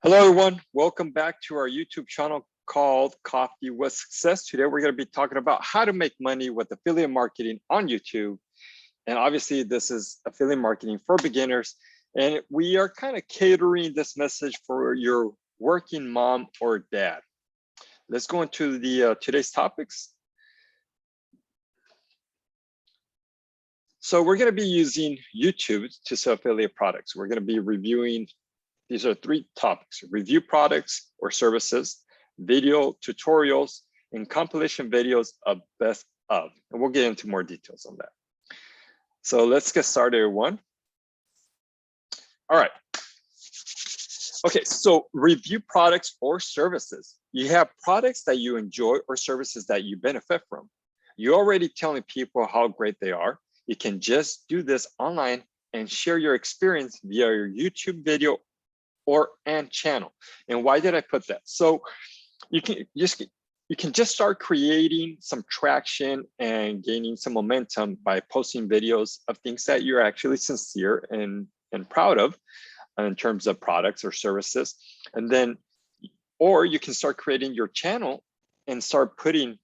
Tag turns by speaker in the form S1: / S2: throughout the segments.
S1: Hello, everyone. Welcome back to our YouTube channel called Coffee with Success. Today, we're going to be talking about how to make money with affiliate marketing on YouTube. And obviously, this is affiliate marketing for beginners. And we are kind of catering this message for your working mom or dad. Let's go into the today's topics. So we're going to be using YouTube to sell affiliate products. We're going to be reviewing. These are three topics: review products or services, video tutorials, and compilation videos of best of. And we'll get into more details on that. So let's get started, everyone. All right. Okay, so review products or services. You have products that you enjoy or services that you benefit from. You're already telling people how great they are. You can just do this online and share your experience via your YouTube video and channel. And why did I put that? So you can just start creating some traction and gaining some momentum by posting videos of things that you're actually sincere and proud of in terms of products or services. And then, or you can start creating your channel and start putting,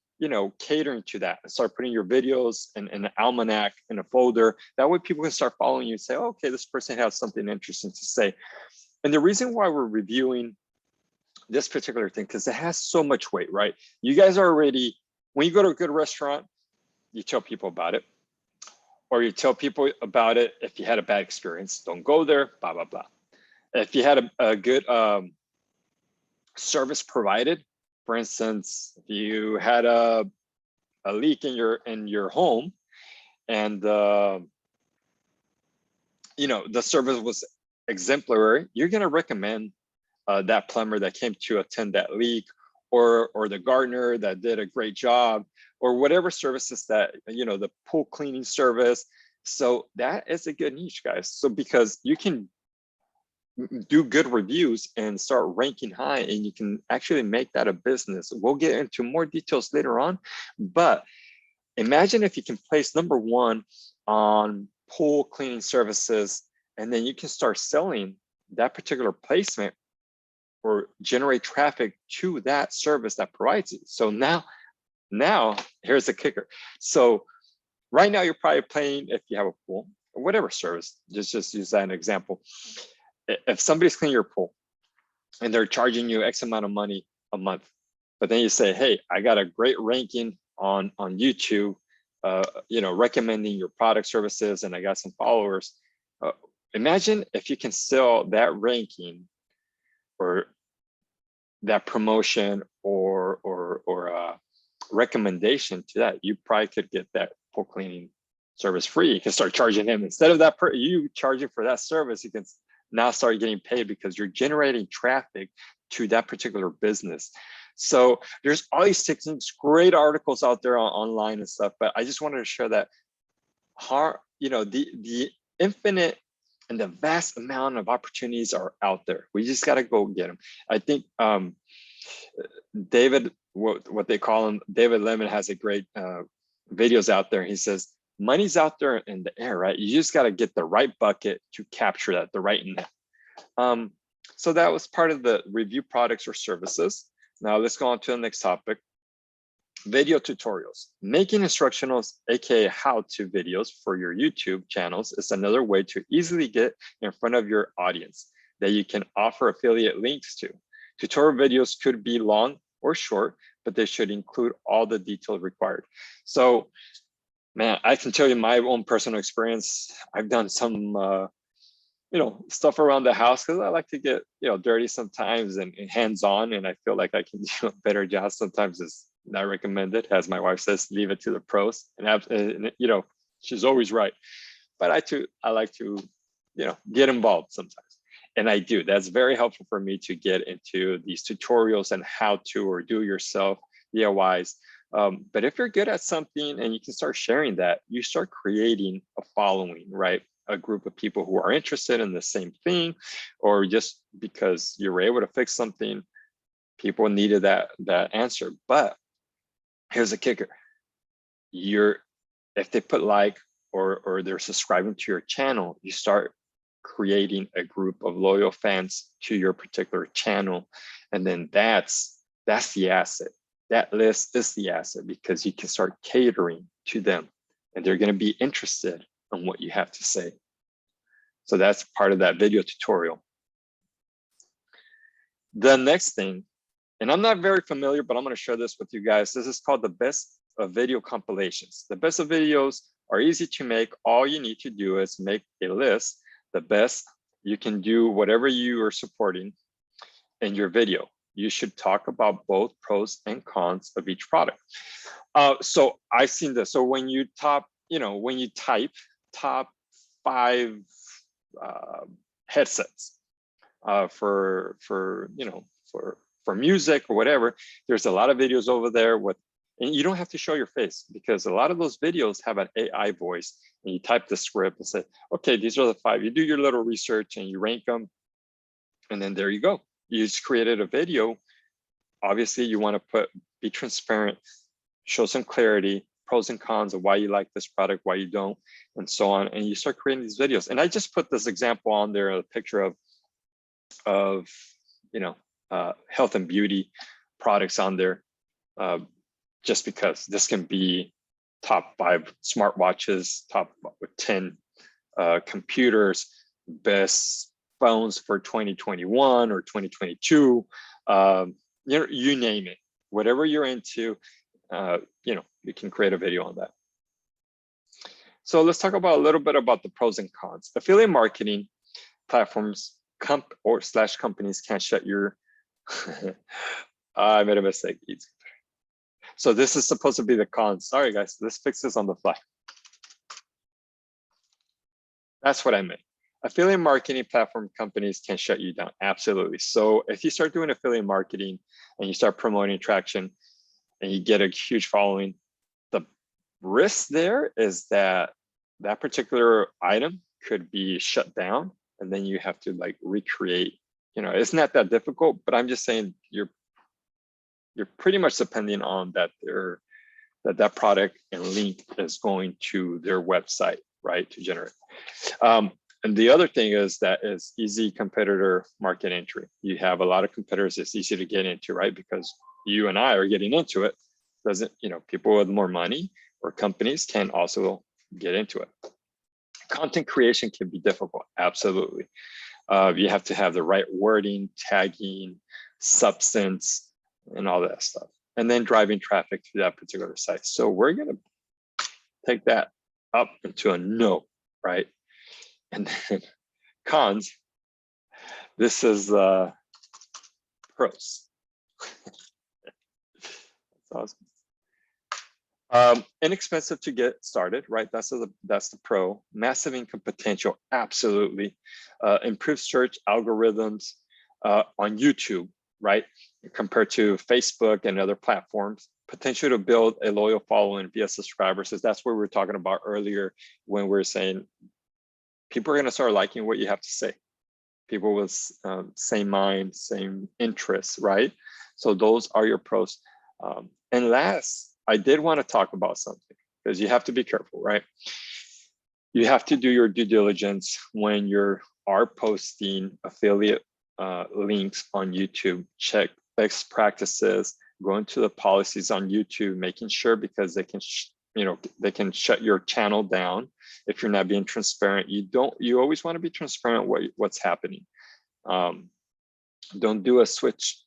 S1: catering to that, and start putting your videos in an almanac in a folder. That way people can start following you and say, oh, okay, this person has something interesting to say. And the reason why we're reviewing this particular thing, because it has so much weight, right? You guys are already, when you go to a good restaurant, you tell people about it, or you tell people about it if you had a bad experience. Don't go there, blah, blah, blah. If you had a good service provided, for instance, if you had a leak in your home and the service was exemplary, you're going to recommend that plumber that came to attend that leak, or the gardener that did a great job, or whatever services that, the pool cleaning service. So that is a good niche, guys. So because you can do good reviews and start ranking high, and you can actually make that a business. We'll get into more details later on, but imagine if you can place number one on pool cleaning services, and then you can start selling that particular placement or generate traffic to that service that provides it. So now here's the kicker. So right now you're probably paying, if you have a pool or whatever service, just use that as an example. If somebody's cleaning your pool and they're charging you X amount of money a month, but then you say, hey, I got a great ranking on YouTube, recommending your product services, and I got some followers. Imagine if you can sell that ranking or that promotion or recommendation to that. You probably could get that pool cleaning service free. You can start charging him instead of that you charging for that service. You can now start getting paid because you're generating traffic to that particular business. So there's all these techniques, great articles out there online and stuff, but I just wanted to share that the infinite and the vast amount of opportunities are out there. We just got to go get them. I think David, what they call him, David Lemon, has a great videos out there. He says, money's out there in the air, right? You just got to get the right bucket to capture that, the right net. So that was part of the review products or services. Now let's go on to the next topic. Video tutorials. Making instructionals, aka how-to videos for your YouTube channels, is another way to easily get in front of your audience that you can offer affiliate links to. Tutorial videos could be long or short, but they should include all the detail required. So, man, I can tell you my own personal experience. I've done some stuff around the house because I like to get dirty sometimes and hands-on, and I feel like I can do a better job. Sometimes it's not recommended, as my wife says, leave it to the pros, and she's always right. But I like to get involved sometimes, and I do. That's very helpful for me to get into these tutorials and how to or do yourself DIYs. But if you're good at something and you can start sharing that, you start creating a following, right? A group of people who are interested in the same thing, or just because you were able to fix something, people needed that answer. But here's the kicker: if they put like or they're subscribing to your channel, you start creating a group of loyal fans to your particular channel. And then that's the asset. That list is the asset, because you can start catering to them and they're going to be interested in what you have to say. So that's part of that video tutorial. The next thing, and I'm not very familiar, but I'm going to share this with you guys. This is called the best of video compilations. The best of videos are easy to make. All you need to do is make a list. The best, you can do whatever you are supporting in your video. You should talk about both pros and cons of each product. So I've seen this. So when you when you type top 5 headsets for music or whatever, there's a lot of videos over there with, and you don't have to show your face, because a lot of those videos have an AI voice, and you type the script and say, okay, these are the 5. You do your little research and you rank them, and then there you go. You just created a video. Obviously, you want to be transparent, show some clarity, pros and cons of why you like this product, why you don't, and so on. And you start creating these videos. And I just put this example on there, a picture of health and beauty products on there, just because this can be top 5 smartwatches, top 10 computers, best phones for 2021 or 2022, you name it, whatever you're into, you can create a video on that. So let's talk about a little bit about the pros and cons. Affiliate marketing platforms companies can't shut your, I made a mistake. So this is supposed to be the cons. Sorry guys, this fixes on the fly. That's what I meant. Affiliate marketing platform companies can shut you down. Absolutely. So if you start doing affiliate marketing and you start promoting traction and you get a huge following, the risk there is that that particular item could be shut down, and then you have to like recreate. It's not that difficult, but I'm just saying you're pretty much depending on that product and link is going to their website, right, to generate. And the other thing is that is easy competitor market entry. You have a lot of competitors. It's easy to get into, right? Because you and I are getting into it. People with more money or companies can also get into it. Content creation can be difficult. Absolutely. You have to have the right wording, tagging, substance, and all that stuff. And then driving traffic to that particular site. So we're going to take that up into a no, right? And then cons, this is pros. That's awesome. Inexpensive to get started, right? That's the pro. Massive income potential, absolutely. Improved search algorithms on YouTube, right? Compared to Facebook and other platforms. Potential to build a loyal following via subscribers. So that's what we were talking about earlier when we were saying people are going to start liking what you have to say. People with same mind, same interests, right? So those are your pros. And last, I did want to talk about something, because you have to be careful, right? You have to do your due diligence when you are posting affiliate links on YouTube. Check best practices, go into the policies on YouTube, making sure, because they can they can shut your channel down if you're not being transparent. You always want to be transparent what's happening. Don't do a switch,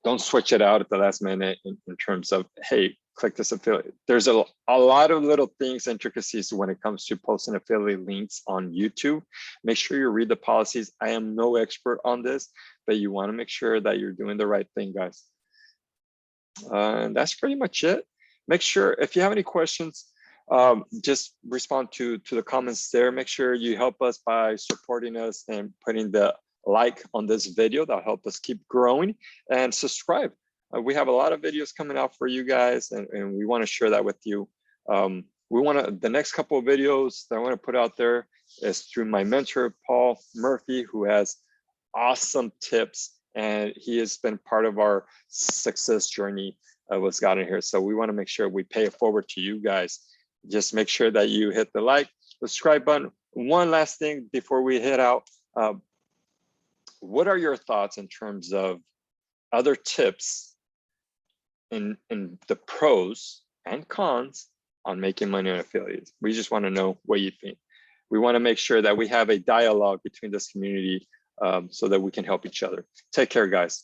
S1: don't switch it out at the last minute in terms of, hey, click this affiliate. There's a lot of little things, intricacies when it comes to posting affiliate links on YouTube. Make sure you read the policies. I am no expert on this, but you want to make sure that you're doing the right thing, guys. And that's pretty much it. Make sure, if you have any questions, just respond to the comments there. Make sure you help us by supporting us and putting the like on this video. That'll help us keep growing, and subscribe. We have a lot of videos coming out for you guys, and we want to share that with you. The next couple of videos that I want to put out there is through my mentor, Paul Murphy, who has awesome tips, and he has been part of our success journey of what's gotten here. So we want to make sure we pay it forward to you guys just make sure that you hit the like, subscribe button. One last thing before we head out. What are your thoughts in terms of other tips in the pros and cons on making money on affiliates? We just want to know what you think. We want to make sure that we have a dialogue between this community so that we can help each other. Take care, guys.